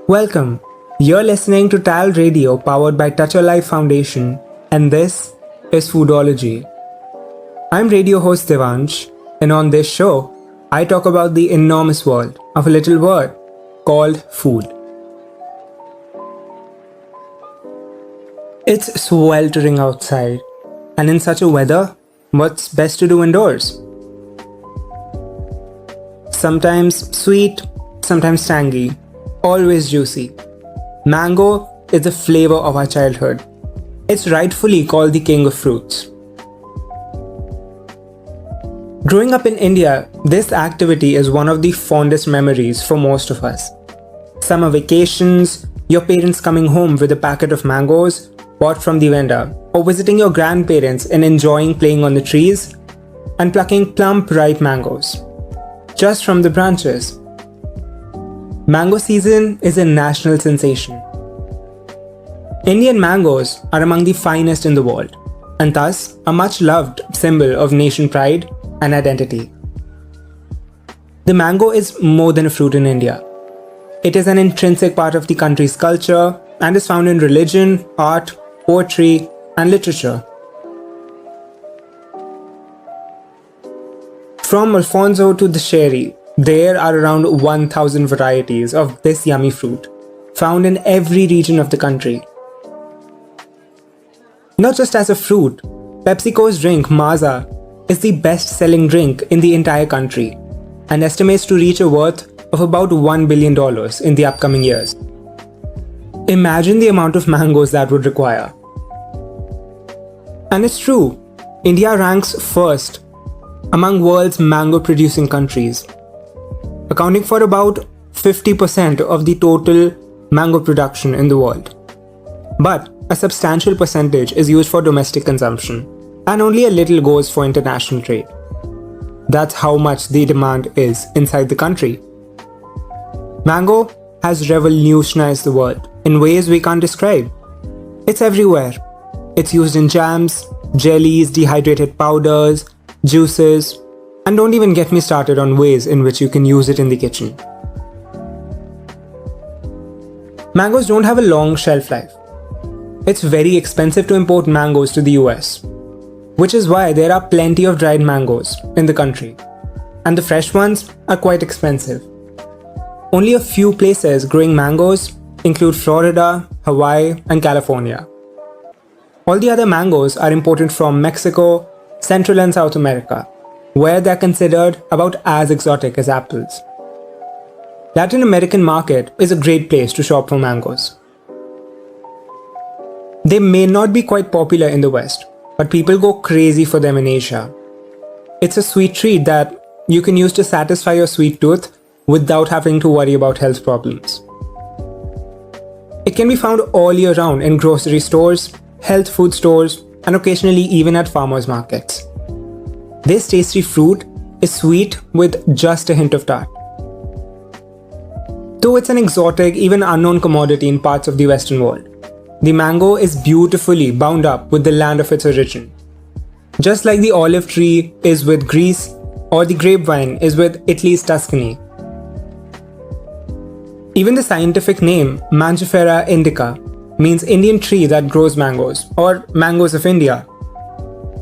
Welcome. You're listening to TALRadio powered by Touch Your Life Foundation, and this is Foodology. I'm radio host Devansh, and on this show, I talk about the enormous world of a little word called food. It's sweltering outside, and in such a weather, what's best to do indoors? Sometimes sweet, sometimes tangy, always juicy. Mango is the flavor of our childhood. It's rightfully called the king of fruits. Growing up in India, this activity is one of the fondest memories for most of us. Summer vacations, your parents coming home with a packet of mangoes bought from the vendor, or visiting your grandparents and enjoying playing on the trees and plucking plump ripe mangoes just from the branches. Mango season is a national sensation. Indian mangoes are among the finest in the world, and thus a much loved symbol of nation pride and identity. The mango is more than a fruit in India. It is an intrinsic part of the country's culture and is found in religion, art, poetry, and literature. From Alfonso to the Sherry, there are around 1,000 varieties of this yummy fruit, found in every region of the country. Not just as a fruit, PepsiCo's drink Maaza is the best-selling drink in the entire country and estimates to reach a worth of about $1 billion in the upcoming years. Imagine the amount of mangoes that would require. And it's true, India ranks first among world's mango-producing countries, accounting for about 50% of the total mango production in the world. But a substantial percentage is used for domestic consumption, and only a little goes for international trade. That's how much the demand is inside the country. Mango has revolutionized the world in ways we can't describe. It's everywhere. It's used in jams, jellies, dehydrated powders, juices, and don't even get me started on ways in which you can use it in the kitchen. Mangoes don't have a long shelf life. It's very expensive to import mangoes to the US, which is why there are plenty of dried mangoes in the country, and the fresh ones are quite expensive. Only a few places growing mangoes include Florida, Hawaii, and California. All the other mangoes are imported from Mexico, Central and South America, where they're considered about as exotic as apples. Latin American market is a great place to shop for mangoes. They may not be quite popular in the West, but people go crazy for them in Asia. It's a sweet treat that you can use to satisfy your sweet tooth without having to worry about health problems. It can be found all year round in grocery stores, health food stores, and occasionally even at farmers markets. This tasty fruit is sweet with just a hint of tart. Though it's an exotic, even unknown commodity in parts of the Western world, the mango is beautifully bound up with the land of its origin. Just like the olive tree is with Greece, or the grapevine is with Italy's Tuscany. Even the scientific name Mangifera indica means Indian tree that grows mangoes, or mangoes of India.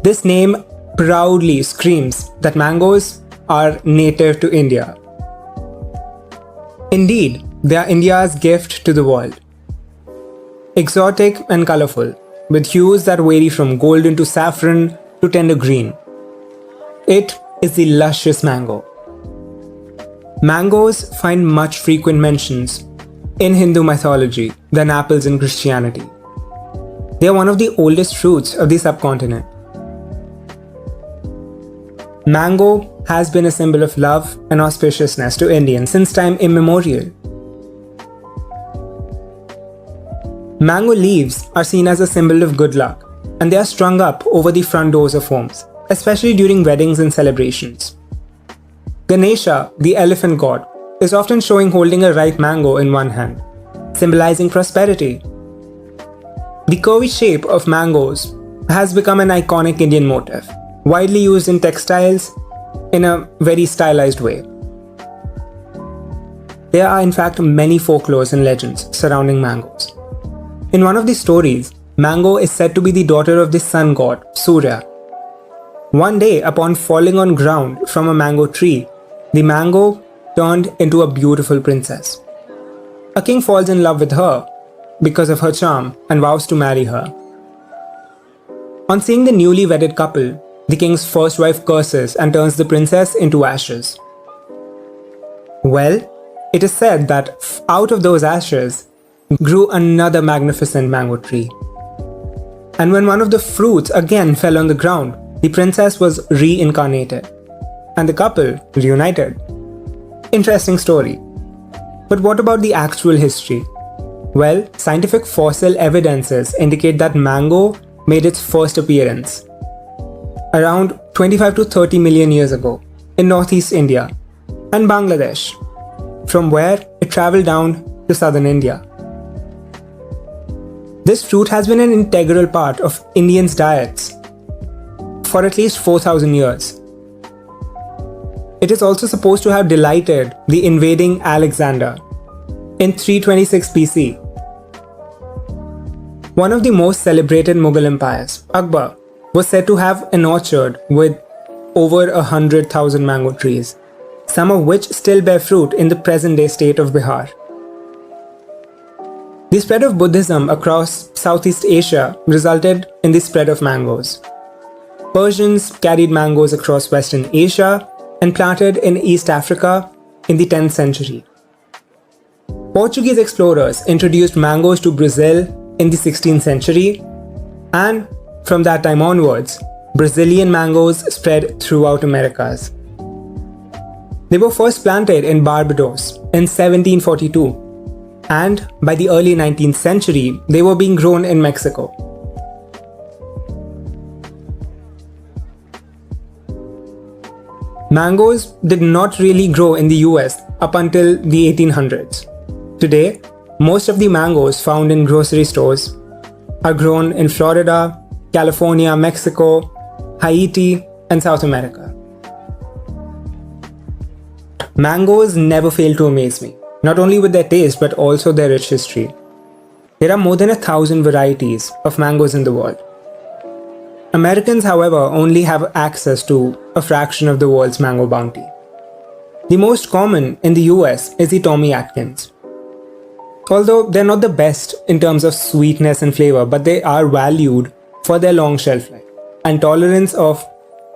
This name proudly screams that mangoes are native to India. Indeed, they are India's gift to the world. Exotic and colorful, with hues that vary from golden to saffron to tender green. It is the luscious mango. Mangoes find much frequent mentions in Hindu mythology than apples in Christianity. They are one of the oldest fruits of the subcontinent. Mango has been a symbol of love and auspiciousness to Indians since time immemorial. Mango leaves are seen as a symbol of good luck, and they are strung up over the front doors of homes, especially during weddings and celebrations. Ganesha, the elephant god, is often shown holding a ripe mango in one hand, symbolizing prosperity. The curvy shape of mangoes has become an iconic Indian motif, widely used in textiles, in a very stylized way. There are in fact many folklores and legends surrounding mangoes. In one of the stories, Mango is said to be the daughter of the sun god, Surya. One day, upon falling on ground from a mango tree, the mango turned into a beautiful princess. A king falls in love with her because of her charm and vows to marry her. On seeing the newly wedded couple, the king's first wife curses and turns the princess into ashes. Well, it is said that out of those ashes grew another magnificent mango tree. And when one of the fruits again fell on the ground, the princess was reincarnated and the couple reunited. Interesting story. But what about the actual history? Well, scientific fossil evidences indicate that mango made its first appearance around 25 to 30 million years ago in northeast India and Bangladesh, from where it traveled down to southern India. This fruit has been an integral part of Indians' diets for at least 4,000 years. It is also supposed to have delighted the invading Alexander in 326 BC. One of the most celebrated Mughal empires, Akbar, was said to have an orchard with over 100,000 mango trees, some of which still bear fruit in the present-day state of Bihar. The spread of Buddhism across Southeast Asia resulted in the spread of mangoes. Persians carried mangoes across Western Asia and planted in East Africa in the 10th century. Portuguese explorers introduced mangoes to Brazil in the 16th century, and from that time onwards, Brazilian mangoes spread throughout Americas. They were first planted in Barbados in 1742, and by the early 19th century, they were being grown in Mexico. Mangoes did not really grow in the US up until the 1800s. Today, most of the mangoes found in grocery stores are grown in Florida, California, Mexico, Haiti, and South America. Mangoes never fail to amaze me, not only with their taste but also their rich history. There are more than 1,000 varieties of mangoes in the world. Americans, however, only have access to a fraction of the world's mango bounty. The most common in the US is the Tommy Atkins. Although they're not the best in terms of sweetness and flavor, but they are valued for their long shelf life and tolerance of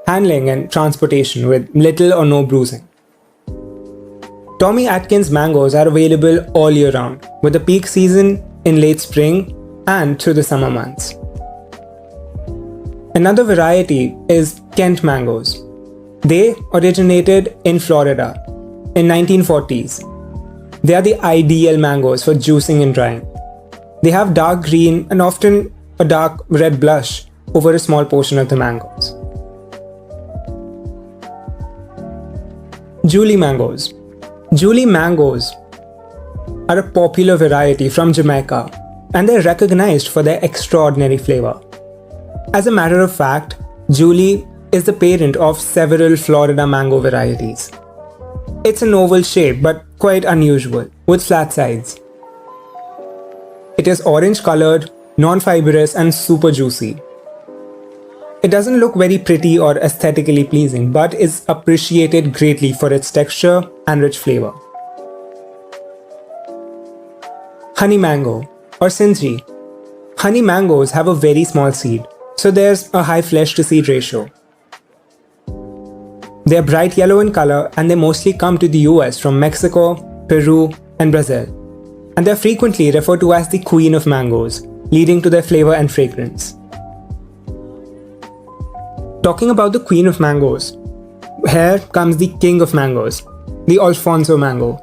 handling and transportation with little or no bruising. Tommy Atkins mangoes are available all year round, with a peak season in late spring and through the summer months. Another variety is Kent mangoes. They originated in Florida in 1940s. They are the ideal mangoes for juicing and drying. They have dark green and often a dark red blush over a small portion of the mangoes. Julie mangoes. Julie mangoes are a popular variety from Jamaica, and they're recognized for their extraordinary flavor. As a matter of fact, Julie is the parent of several Florida mango varieties. It's an oval shape but quite unusual, with flat sides. It is orange colored, non-fibrous and super juicy. It doesn't look very pretty or aesthetically pleasing, but is appreciated greatly for its texture and rich flavor. Honey mango or Sindri. Honey mangoes have a very small seed, so there's a high flesh to seed ratio. They are bright yellow in color and they mostly come to the US from Mexico, Peru, and Brazil. And they are frequently referred to as the queen of mangoes, leading to their flavor and fragrance. Talking about the queen of mangoes, here comes the king of mangoes, the Alfonso Mango.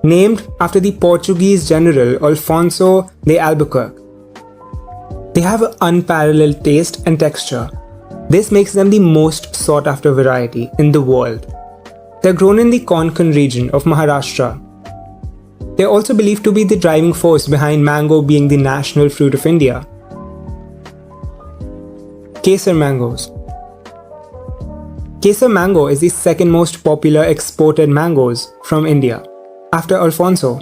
Named after the Portuguese general Alfonso de Albuquerque. They have an unparalleled taste and texture. This makes them the most sought after variety in the world. They're grown in the Konkan region of Maharashtra. They're also believed to be the driving force behind mango being the national fruit of India. Kesar mangoes. Kesar Mango is the second most popular exported mangoes from India, after Alfonso.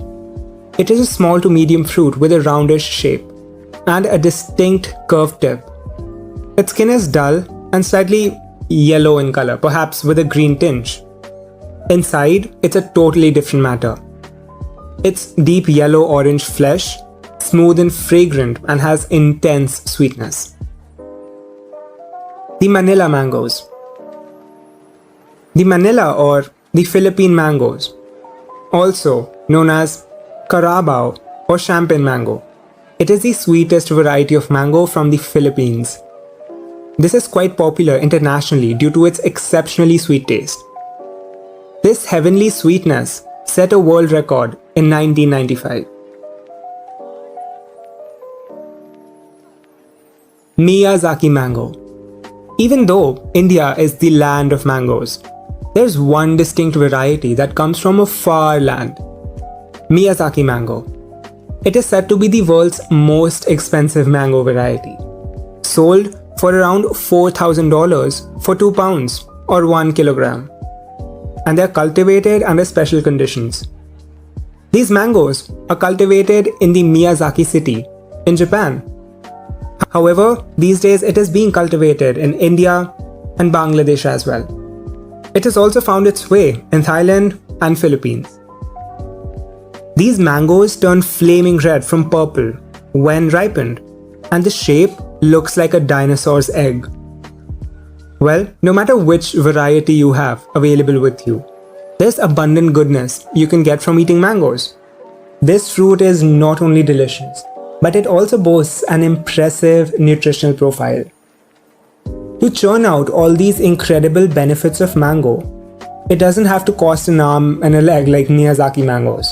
It is a small to medium fruit with a roundish shape and a distinct curved tip. Its skin is dull and slightly yellow in color, perhaps with a green tinge. Inside, it's a totally different matter. It's deep yellow-orange flesh, smooth and fragrant, and has intense sweetness. The Manila Mangoes. The Manila or the Philippine mangoes, also known as Carabao or Champagne mango. It is the sweetest variety of mango from the Philippines. This is quite popular internationally due to its exceptionally sweet taste. This heavenly sweetness set a world record in 1995. Miyazaki Mango. Even though India is the land of mangoes, there's one distinct variety that comes from a far land. Miyazaki Mango. It is said to be the world's most expensive mango variety, sold for around $4,000 for 2 pounds or 1 kilogram. And they are cultivated under special conditions. These mangoes are cultivated in the Miyazaki city in Japan. However, these days it is being cultivated in India and Bangladesh as well. It has also found its way in Thailand and Philippines. These mangoes turn flaming red from purple when ripened, and the shape looks like a dinosaur's egg. Well, no matter which variety you have available with you, there's abundant goodness you can get from eating mangoes. This fruit is not only delicious, but it also boasts an impressive nutritional profile. To churn out all these incredible benefits of mango, it doesn't have to cost an arm and a leg like Miyazaki mangoes.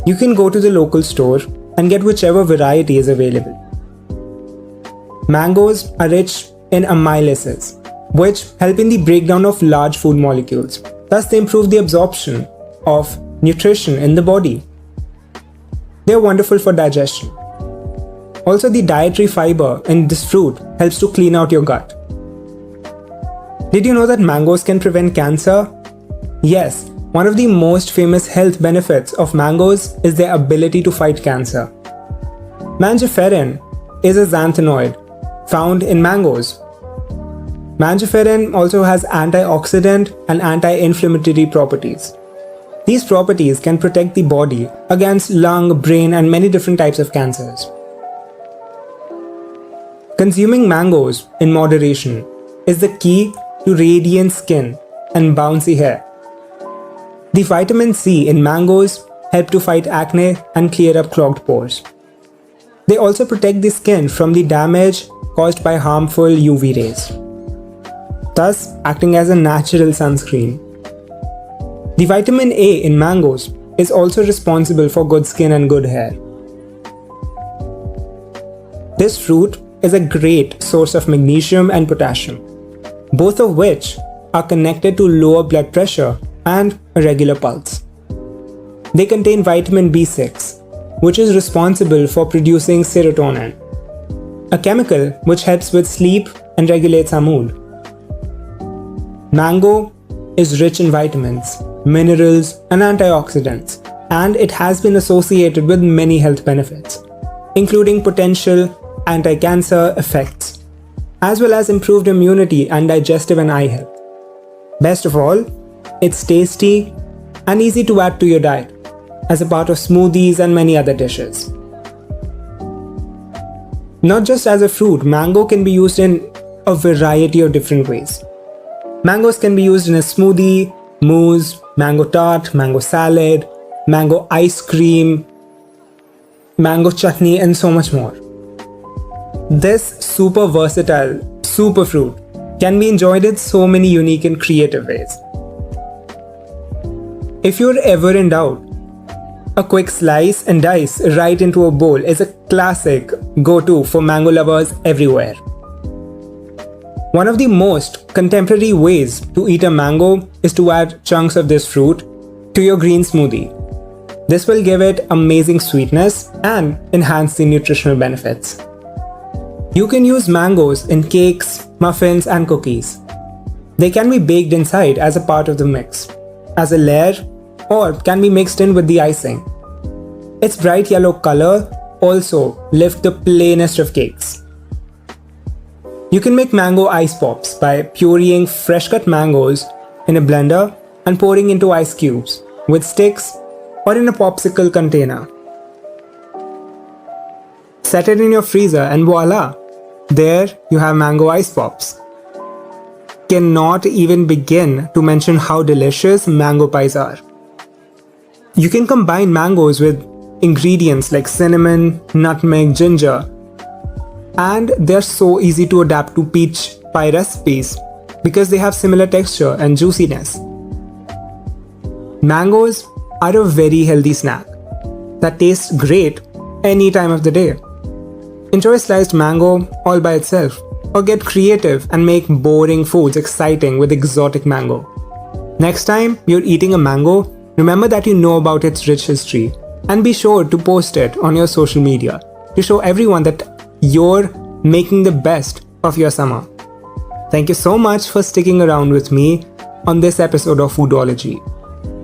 You can go to the local store and get whichever variety is available. Mangoes are rich in amylases, which help in the breakdown of large food molecules. Thus, they improve the absorption of nutrition in the body. They are wonderful for digestion. Also, the dietary fiber in this fruit helps to clean out your gut. Did you know that mangoes can prevent cancer? Yes, one of the most famous health benefits of mangoes is their ability to fight cancer. Mangiferin is a xanthanoid found in mangoes. Mangiferin also has antioxidant and anti-inflammatory properties. These properties can protect the body against lung, brain, and many different types of cancers. Consuming mangoes in moderation is the key to radiant skin and bouncy hair. The vitamin C in mangoes help to fight acne and clear up clogged pores. They also protect the skin from the damage caused by harmful UV rays, thus acting as a natural sunscreen. The vitamin A in mangoes is also responsible for good skin and good hair. This fruit is a great source of magnesium and potassium, both of which are connected to lower blood pressure and a regular pulse. They contain vitamin B6, which is responsible for producing serotonin, a chemical which helps with sleep and regulates our mood. Mango is rich in vitamins, minerals, and antioxidants, and it has been associated with many health benefits, including potential anti-cancer effects, as well as improved immunity and digestive and eye health. Best of all, it's tasty and easy to add to your diet as a part of smoothies and many other dishes. Not just as a fruit, mango can be used in a variety of different ways. Mangoes can be used in a smoothie, mousse, mango tart, mango salad, mango ice cream, mango chutney, and so much more. This super versatile superfruit can be enjoyed in so many unique and creative ways. If you're ever in doubt, a quick slice and dice right into a bowl is a classic go-to for mango lovers everywhere. One of the most contemporary ways to eat a mango is to add chunks of this fruit to your green smoothie. This will give it amazing sweetness and enhance the nutritional benefits. You can use mangoes in cakes, muffins, and cookies. They can be baked inside as a part of the mix, as a layer, or can be mixed in with the icing. Its bright yellow color also lifts the plainest of cakes. You can make mango ice pops by pureeing fresh cut mangoes in a blender and pouring into ice cubes with sticks or in a popsicle container. Set it in your freezer and voila! There you have mango ice pops. Cannot even begin to mention how delicious mango pies are. You can combine mangoes with ingredients like cinnamon, nutmeg, ginger, and they're so easy to adapt to peach pie recipes because they have similar texture and juiciness. Mangoes are a very healthy snack that tastes great any time of the day. Enjoy sliced mango all by itself, or get creative and make boring foods exciting with exotic mango. Next time you're eating a mango, remember that you know about its rich history and be sure to post it on your social media to show everyone that you're making the best of your summer. Thank you so much for sticking around with me on this episode of Foodology.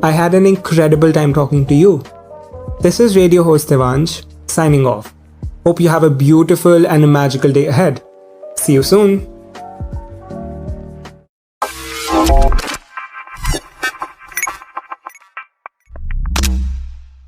I had an incredible time talking to you. This is radio host Devansh signing off. Hope you have a beautiful and a magical day ahead. See you soon.